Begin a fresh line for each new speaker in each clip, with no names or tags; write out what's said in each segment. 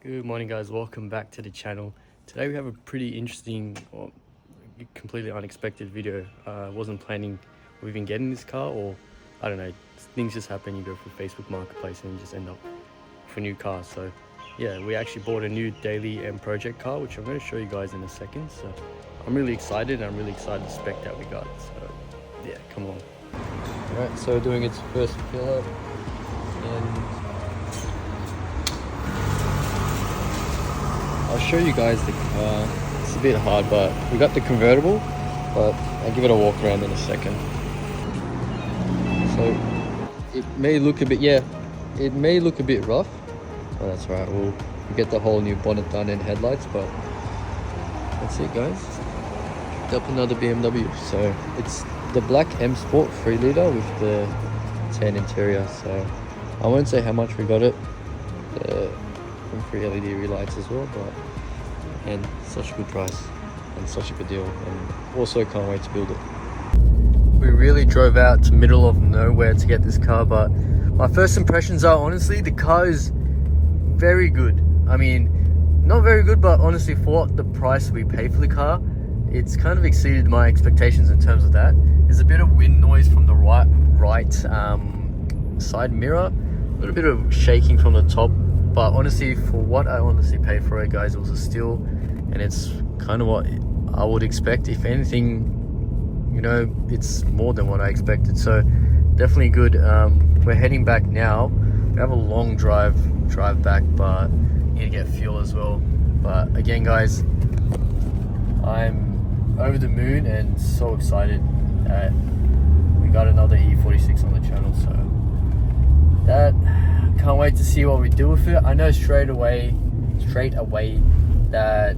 Good morning, guys. Welcome back to the channel. Today we have a pretty interesting or completely unexpected video. I wasn't planning on even getting this car, or I don't know, things just happen. You go through Facebook Marketplace and you just end up with a new car. So yeah, we actually bought a new daily and project car, which I'm going to show you guys in a second. So I'm really excited, and I'm really excited the spec that we got. So yeah, come on. Alright, so doing its first fill up, and I'll show you guys the car. It's a bit hard, but we got the convertible, but I'll give it a walk around in a second. So it may look a bit, it may look a bit rough, but that's right. We'll get the whole new bonnet done and headlights, but that's it, guys. Picked up another BMW. So it's the black M Sport 3 litre with the tan interior. So I won't say how much we got it. Free LED relights as well, and such a good price and such a good deal, and also can't wait to build it. We really drove out to middle of nowhere to get this car, but my first impressions are, honestly, the car is very good. I mean, not very good, but honestly, for the price we paid for the car, it's kind of exceeded my expectations in terms of that. There's a bit of wind noise from the right side mirror, a little bit of shaking from the top. But honestly, for what I honestly paid for it, guys, it was a steal, and it's kind of what I would expect. If anything, you know, it's more than what I expected. So definitely good. We're heading back now. We have a long drive back, but need to get fuel as well. But again, guys, I'm over the moon and so excited that we got another E46 on the channel. So that. Can't wait to see what we do with it. I know straight away that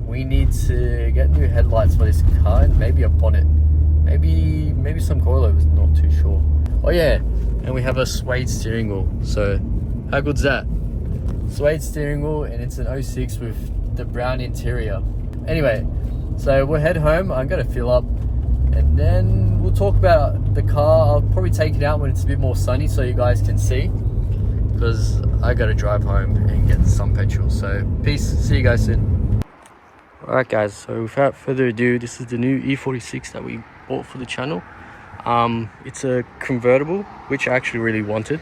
we need to get new headlights for this car, and maybe a bonnet, maybe some coilovers, not too sure. Oh yeah, and we have a suede steering wheel. So how good's that? Suede steering wheel, and it's an 06 with the brown interior. Anyway, so we'll head home. I'm gonna fill up, and then we'll talk about the car. I'll probably take it out when it's a bit more sunny so you guys can see, because I gotta drive home and get some petrol. So peace, see you guys soon. Alright, guys, so without further ado, this is the new E46 that we bought for the channel. It's a convertible, which I actually really wanted,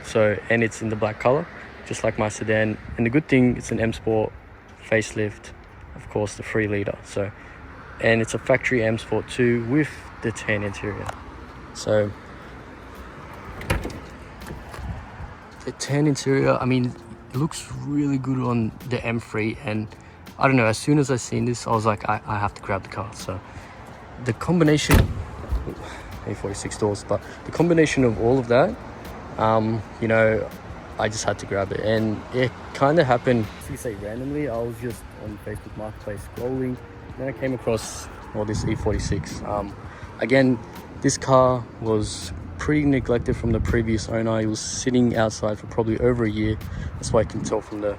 and it's in the black color, just like my sedan. And the good thing, it's an M Sport facelift, of course, the 3 litre. And it's a factory M Sport 2 with the tan interior. So the tan interior, I mean, it looks really good on the M3, and I don't know, as soon as I seen this, I was like, I have to grab the car. So the combination, A46 doors, but the combination of all of that, you know, I just had to grab it. And it kind of happened, you say, randomly. I was just on Facebook Marketplace scrolling, and then I came across this E46. Again, this car was pretty neglected from the previous owner. He was sitting outside for probably over a year. That's why I can tell from the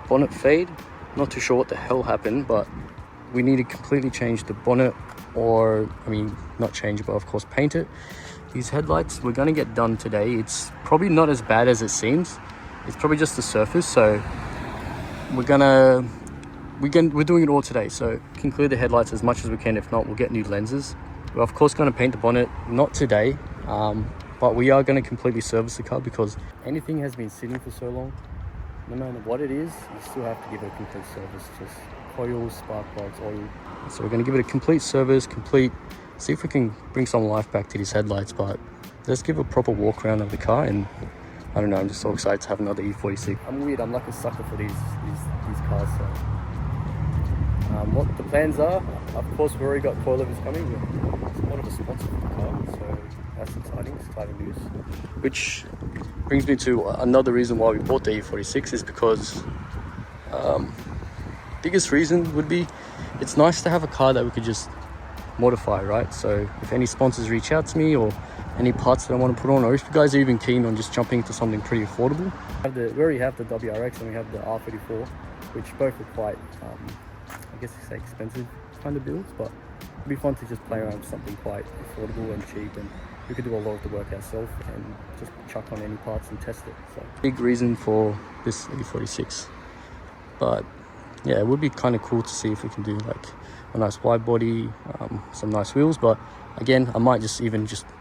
bonnet fade. Not too sure what the hell happened, but we need to completely change the bonnet, or I mean, not change it, but of course paint it. These headlights we're gonna get done today. It's probably not as bad as it seems. It's probably just the surface, so we're doing it all today. So we can clear the headlights as much as we can. If not, we'll get new lenses. We're of course going to paint the bonnet, not today, but we are going to completely service the car, because anything has been sitting for so long, no matter what it is, you still have to give it a complete service. Just oil, spark plugs, oil. So we're going to give it a complete service, see if we can bring some life back to these headlights. But let's give a proper walk around of the car, and I don't know, I'm just so excited to have another E46. I'm weird, I'm like a sucker for these cars. So what the plans are, of course, we've already got coilovers coming. It's one of a sponsor for the car, so that's exciting news. Which brings me to another reason why we bought the E46, is because biggest reason would be, it's nice to have a car that we could just modify, right? So if any sponsors reach out to me, or any parts that I want to put on, or if you guys are even keen on just jumping into something pretty affordable, we already have the WRX and we have the R34, which both are quite I guess you say expensive kind of builds, but it'd be fun to just play around with something quite affordable and cheap, and we could do a lot of the work ourselves and just chuck on any parts and test it. So big reason for this E46. but yeah, it would be kind of cool to see if we can do like a nice wide body, some nice wheels. But again, I might just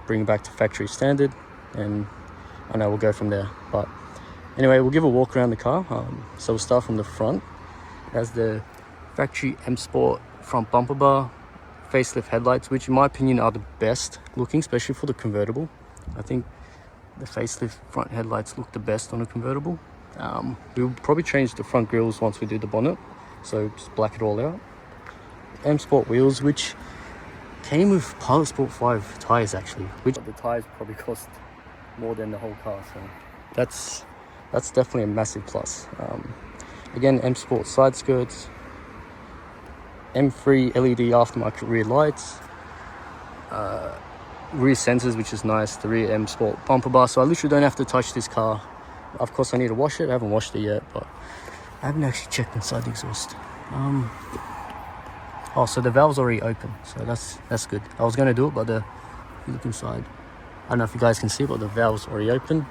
bring it back to factory standard, and I know we'll go from there. But anyway, we'll give a walk around the car. So we'll start from the front. It has the factory M Sport front bumper bar, facelift headlights, which in my opinion are the best looking, especially for the convertible. I think the facelift front headlights look the best on a convertible. We'll probably change the front grills once we do the bonnet, so just black it all out. M Sport wheels, which came with Pilot Sport 5 tires actually, which the tires probably cost more than the whole car, so that's definitely a massive plus. Again, M Sport side skirts, M3 LED aftermarket rear lights, rear sensors, which is nice, the rear M Sport bumper bar, so I literally don't have to touch this car. Of course I need to wash it. I haven't washed it yet, but I haven't actually checked inside the exhaust. Oh, so the valve's already open, so that's good. I was going to do it, but if you look inside, I don't know if you guys can see, but the valve's already open.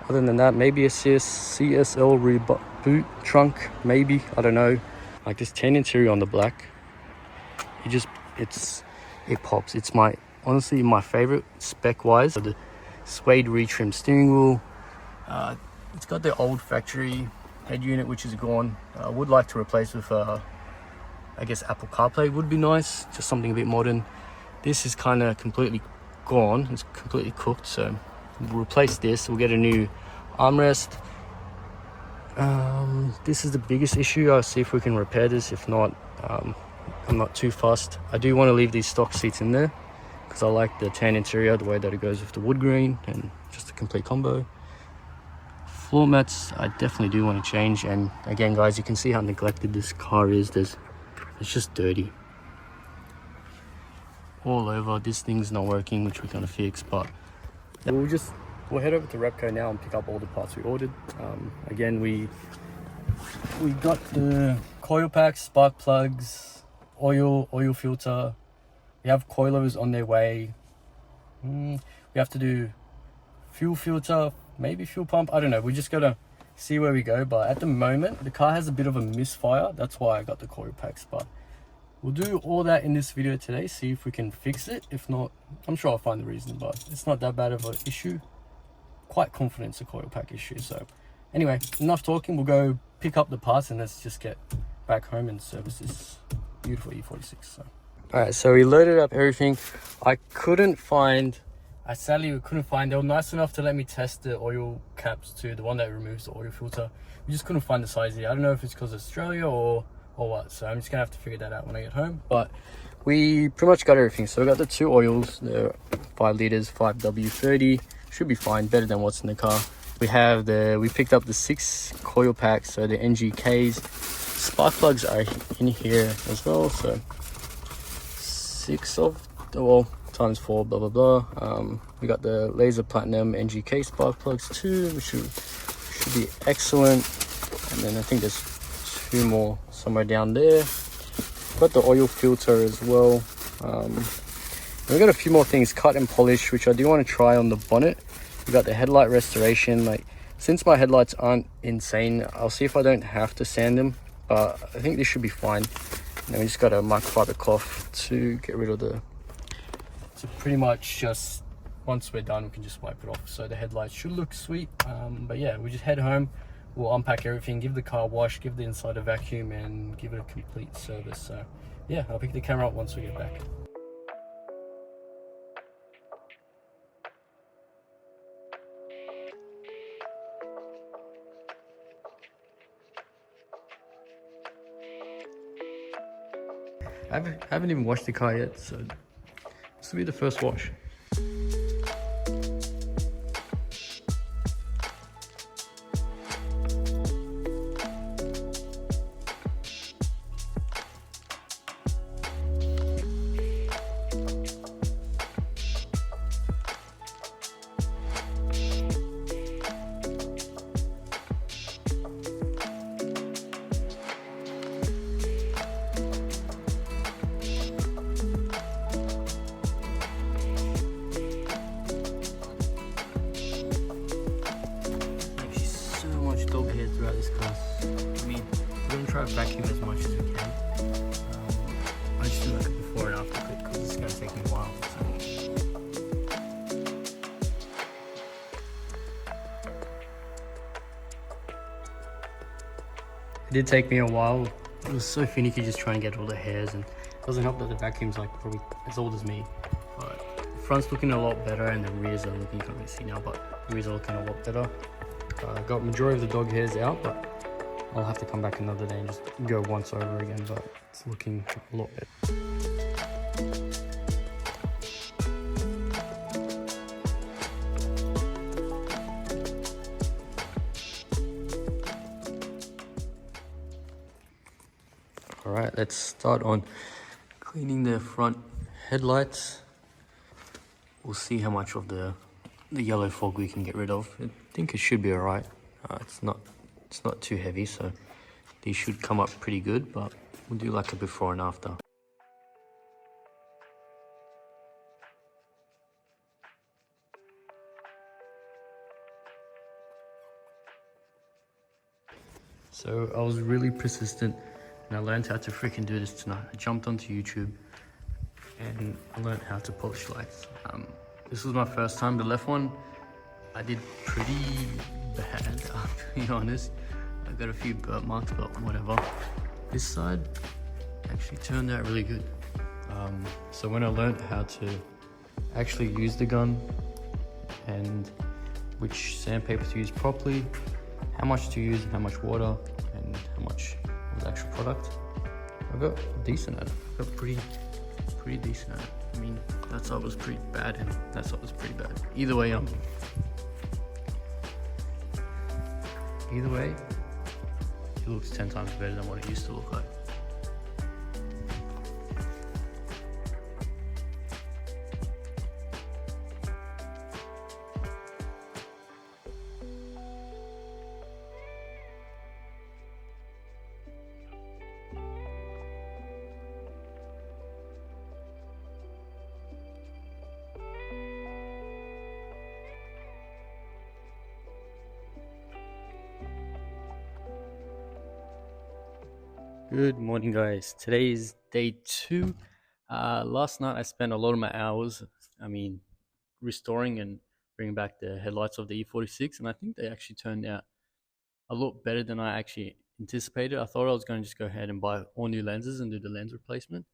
Other than that, maybe a CSL rear boot trunk, maybe, I don't know. Like this tan interior on the black, it pops. It's honestly my favorite spec wise. The suede retrimmed steering wheel. It's got the old factory head unit, which is gone. I would like to replace with I guess Apple CarPlay would be nice, just something a bit modern. This is kind of completely gone. It's completely cooked, so we'll replace this. We'll get a new armrest. This is the biggest issue. I'll see if we can repair this. If not, I'm not too fussed. I do want to leave these stock seats in there because I like the tan interior, the way that it goes with the wood grain, and just a complete combo. Floor mats, I definitely do want to change. And again, guys, you can see how neglected this car is. It's just dirty all over. This thing's not working, which we're going to fix, but we'll head over to Repco now and pick up all the parts we ordered. Again, we got the coil packs, spark plugs, oil filter. We have coilers on their way. We have to do fuel filter, maybe fuel pump, I don't know. We just gotta see where we go, but at the moment the car has a bit of a misfire. That's why I got the coil packs, but we'll do all that in this video today, see if we can fix it. If not, I'm sure I'll find the reason, but it's not that bad of an issue. Quite confident it's a coil pack issue. So anyway, enough talking. We'll go pick up the parts and let's just get back home and service this beautiful E46. So all right, so we loaded up everything. Sadly we couldn't find, they were nice enough to let me test the oil caps to the one that removes the oil filter. We just couldn't find the size here. I don't know if it's because of Australia or what, so I'm just gonna have to figure that out when I get home. But we pretty much got everything. So we got the two oils, the 5 liters 5W30, should be fine, better than what's in the car. We picked up the 6 coil packs, so the NGKs. Spark plugs are in here as well, so 6 of times 4, blah blah blah. We got the laser platinum NGK spark plugs too, which should be excellent. And then I think there's 2 more somewhere down there. Got the oil filter as well. We got a few more things, cut and polish, which I do want to try on the bonnet. We got the headlight restoration. Like, since my headlights aren't insane, I'll see if I don't have to sand them, but I think this should be fine. And then we just got a microfiber cloth to get rid of so pretty much just once we're done we can just wipe it off. So the headlights should look sweet. But yeah, we just head home, we'll unpack everything, give the car a wash, give the inside a vacuum, and give it a complete service. So yeah, I'll pick the camera up once we get back. I haven't even washed the car yet, so this will be the first wash. because I mean we're gonna try to vacuum as much as we can. I just do like a before and after clip because it's gonna take me a while. So. It did take me a while. It was so finicky just trying to get all the hairs, and it doesn't help that the vacuum's like probably as old as me. But the front's looking a lot better and the rears are looking, you can't really see now, but the rears are looking a lot better. I got majority of the dog hairs out, but I'll have to come back another day and just go once over again, but it's looking a lot better. Alright, let's start on cleaning the front headlights. We'll see how much of the yellow fog we can get rid of. I think it should be alright. It's not too heavy, so these should come up pretty good, but we'll do like a before and after. So I was really persistent and I learned how to freaking do this tonight. I jumped onto YouTube and I learned how to polish lights. This was my first time. The left one I did pretty bad, to be honest. I got a few burnt marks, but whatever. This side actually turned out really good. So when I learned how to actually use the gun and which sandpaper to use properly, how much to use and how much water and how much of the actual product, I got decent at it. I got pretty decent at it. I mean, that side was pretty bad and that side was pretty bad. Either way, it looks 10 times better than what it used to look like. Good morning, guys. Today is day 2. Last night I spent a lot of my hours, restoring and bringing back the headlights of the E46, and I think they actually turned out a lot better than I actually anticipated. I thought I was going to just go ahead and buy all new lenses and do the lens replacement,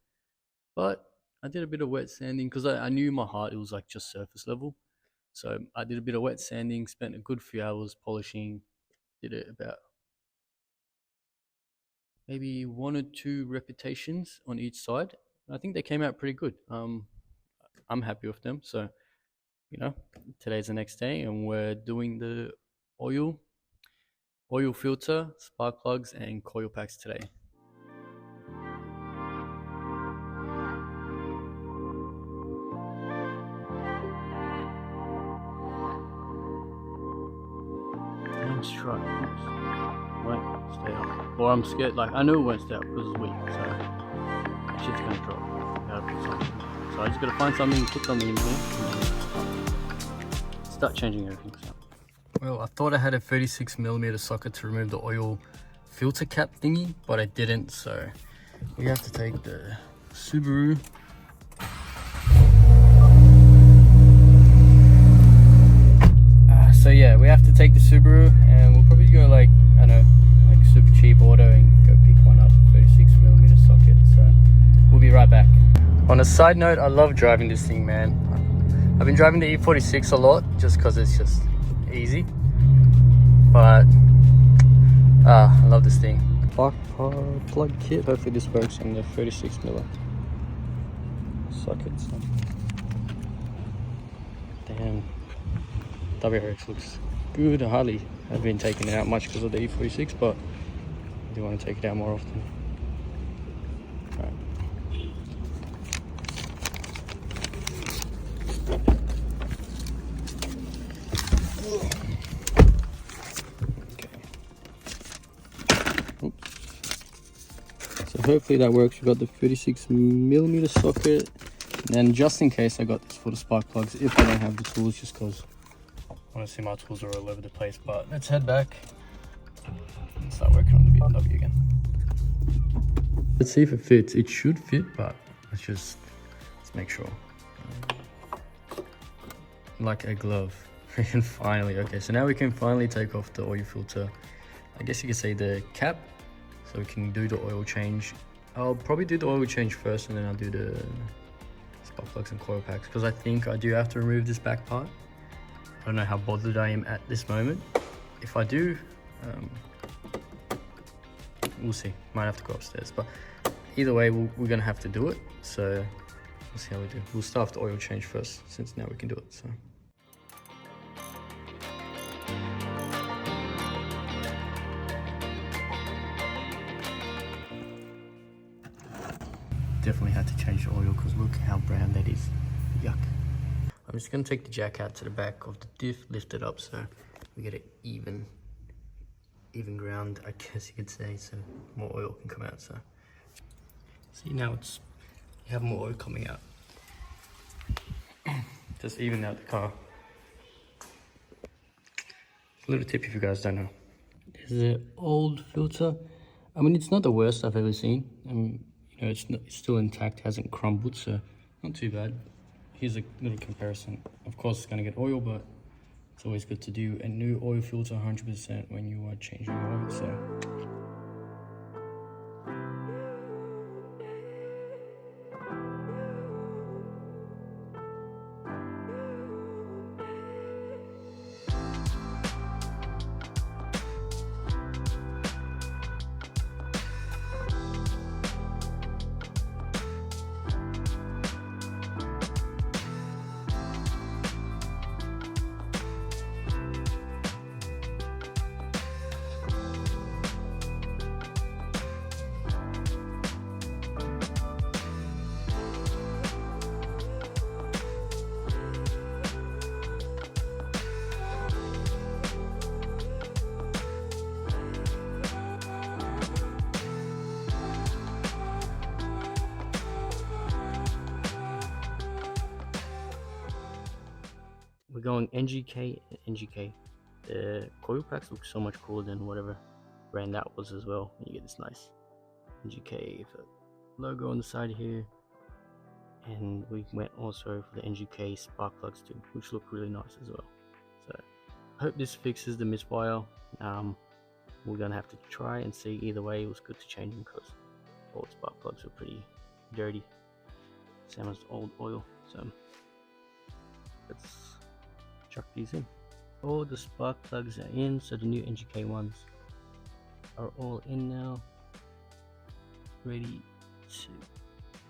but I did a bit of wet sanding because I knew in my heart it was like just surface level. So I did a bit of wet sanding, spent a good few hours polishing, did it about maybe 1 or 2 repetitions on each side. I think they came out pretty good. I'm happy with them. So, today's the next day and we're doing the oil filter, spark plugs and coil packs today. Damn strut. Won't stay up. Or I'm scared, like I know it won't stay up because it's weak, so that shit's gonna drop. So I just gotta find something, put something in here, and start changing everything. So. Well, I thought I had a 36mm socket to remove the oil filter cap thingy, but I didn't, so we have to take the Subaru. So yeah, we have to take the Subaru and we'll probably go like, I don't know, like super cheap auto and go pick one up, 36mm socket. So we'll be right back. On a side note, I love driving this thing, man. I've been driving the E46 a lot just because it's just easy. But I love this thing. Spark plug kit, hopefully this works, and the 36mm sockets. Damn. WRX looks good. I hardly have been taking it out much because of the E46, but I do want to take it out more often. All right. Okay. Oops. So hopefully that works. We've got the 36mm socket, and then just in case I got this for the spark plugs if I don't have the tools, just because honestly my tools are all over the place. But let's head back, Let's start working on the BMW again. Let's see if it fits. It should fit, but let's make sure. Like a glove. And finally, okay, so now we can finally take off the oil filter. I guess you could say the cap, so we can do the oil change. I'll probably do the oil change first, and then I'll do the spark plugs and coil packs, because I think I do have to remove this back part. I don't know how bothered I am at this moment. If I do, we'll see. Might have to go upstairs, but either way, we're gonna have to do it. So we'll see how we do. We'll start with the oil change first, since now we can do it. So. Definitely had to change the oil because look how brown that is. Yuck. I'm just gonna take the jack out to the back of the diff, lift it up so we get it even ground, I guess you could say, so more oil can come out. So see, now you have more oil coming out. Just even out the car. A little tip if you guys don't know. This is an old filter. I mean, it's not the worst I've ever seen. You know, it's still intact, hasn't crumbled, so not too bad. Here's a little comparison. Of course, it's gonna get oil, but it's always good to do a new oil filter 100% when you are changing your oil. So. We're going NGK. The coil packs look so much cooler than whatever brand that was as well. You get this nice NGK logo on the side here, and we went also for the NGK spark plugs too, which look really nice as well. So I hope this fixes the misfire. We're gonna have to try and see. Either way, it was good to change them because old spark plugs were pretty dirty, same as old oil. So let's chuck these in. All the spark plugs are in, so the new NGK ones are all in now, ready to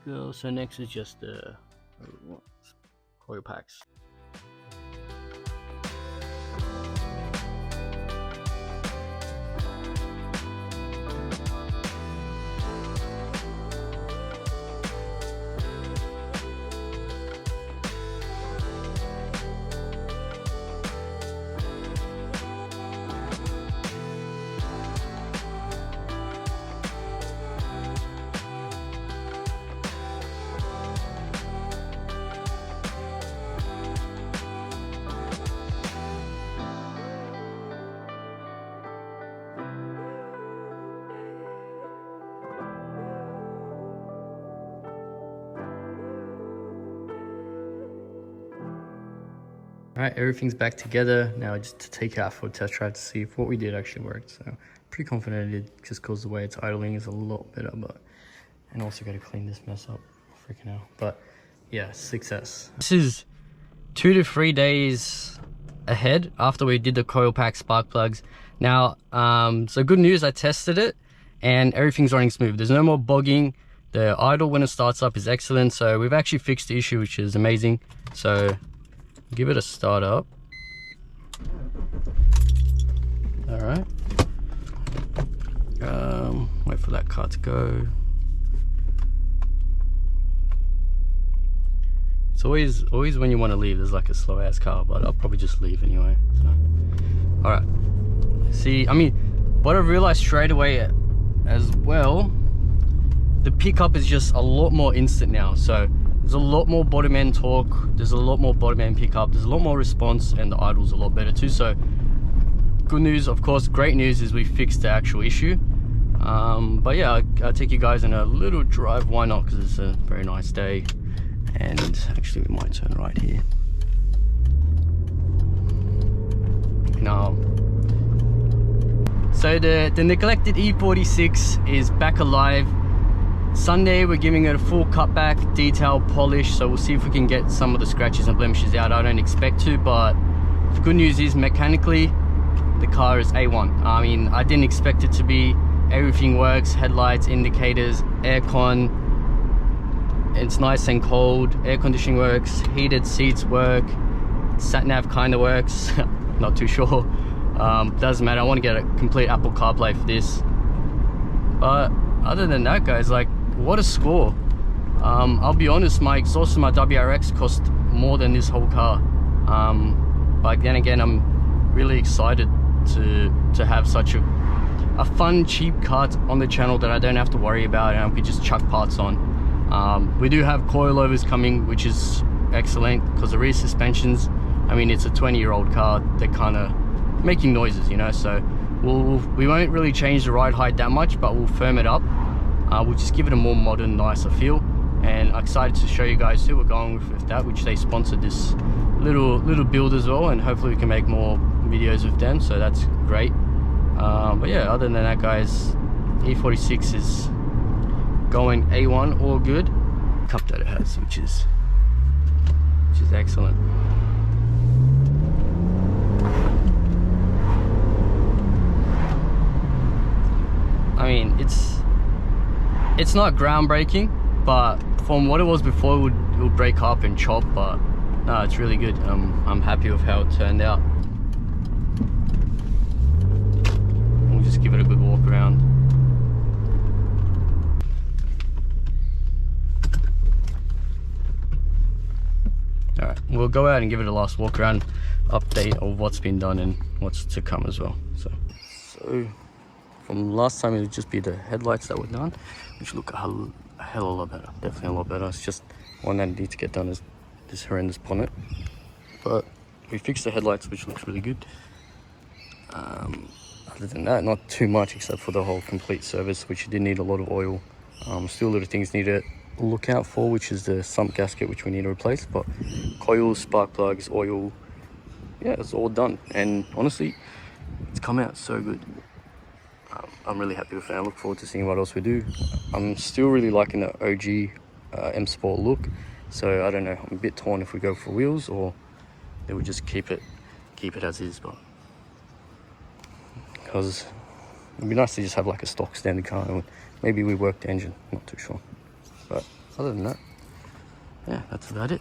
go. So next is just the coil packs. All right, everything's back together now, just to take it out for a test drive to see if what we did actually worked. So pretty confident it did, just because the way it's idling is a lot better. But and also got to clean this mess up, freaking hell. But yeah, success. This is 2 to 3 days ahead after we did the coil pack spark plugs. Now, so good news, I tested it and everything's running smooth. There's no more bogging. The idle when it starts up is excellent. So we've actually fixed the issue, which is amazing. So give it a start up. All right. Wait for that car to go. It's always when you want to leave, there's like a slow ass car, but I'll probably just leave anyway. So. All right. See, I mean, what I realized straight away as well, the pickup is just a lot more instant now. So there's a lot more bottom end torque, there's a lot more bottom end pickup, there's a lot more response, and the idle's a lot better too. So good news, of course, great news is we fixed the actual issue. But yeah, I'll take you guys on a little drive. Why not? Because it's a very nice day. And actually we might turn right here. Now, so the neglected E46 is back alive. Sunday we're giving it a full cutback, detail, polish, so we'll see if we can get some of the scratches and blemishes out. I don't expect to, but the good news is mechanically the car is A1. I mean, I didn't expect it to be. Everything works, headlights, indicators, aircon, it's nice and cold, air conditioning works, heated seats work, sat nav kind of works. Not too sure. Doesn't matter. I want to get a complete Apple CarPlay for this. But other than that, guys, like, what a score. I'll be honest, my exhaust and my WRX cost more than this whole car. But then again, I'm really excited to have such a fun, cheap car on the channel that I don't have to worry about, and I could just chuck parts on. We do have coilovers coming, which is excellent, because the rear suspensions, I mean, it's a 20-year-old car. They're kind of making noises, you know, so we won't really change the ride height that much, but we'll firm it up. We'll just give it a more modern, nicer feel. And I'm excited to show you guys who we're going with that, which they sponsored this little build as well, and hopefully we can make more videos with them, so that's great. But yeah, other than that, guys, E46 is going A1, all good. Cup that it has, which is excellent. I mean, it's not groundbreaking, but from what it was before, it would break up and chop, but no, it's really good. I'm happy with how it turned out. We'll just give it a good walk around. All right, we'll go out and give it a last walk around, update of what's been done and what's to come as well. So from last time, it would just be the headlights that were done, which look a hell of a lot better. Definitely a lot better. It's just one that needs to get done is this horrendous bonnet. But we fixed the headlights, which looks really good. Other than that, not too much except for the whole complete service, which did need a lot of oil. Still a lot of things need to look out for, which is the sump gasket, which we need to replace. But coils, spark plugs, oil, yeah, it's all done. And honestly, it's come out so good. I'm really happy with it. I look forward to seeing what else we do. I'm still really liking the OG M Sport look, so I don't know, I'm a bit torn if we go for wheels or they would just keep it as is. But because it'd be nice to just have like a stock standard car, and maybe we work the engine, not too sure. But other than that, yeah, that's about it.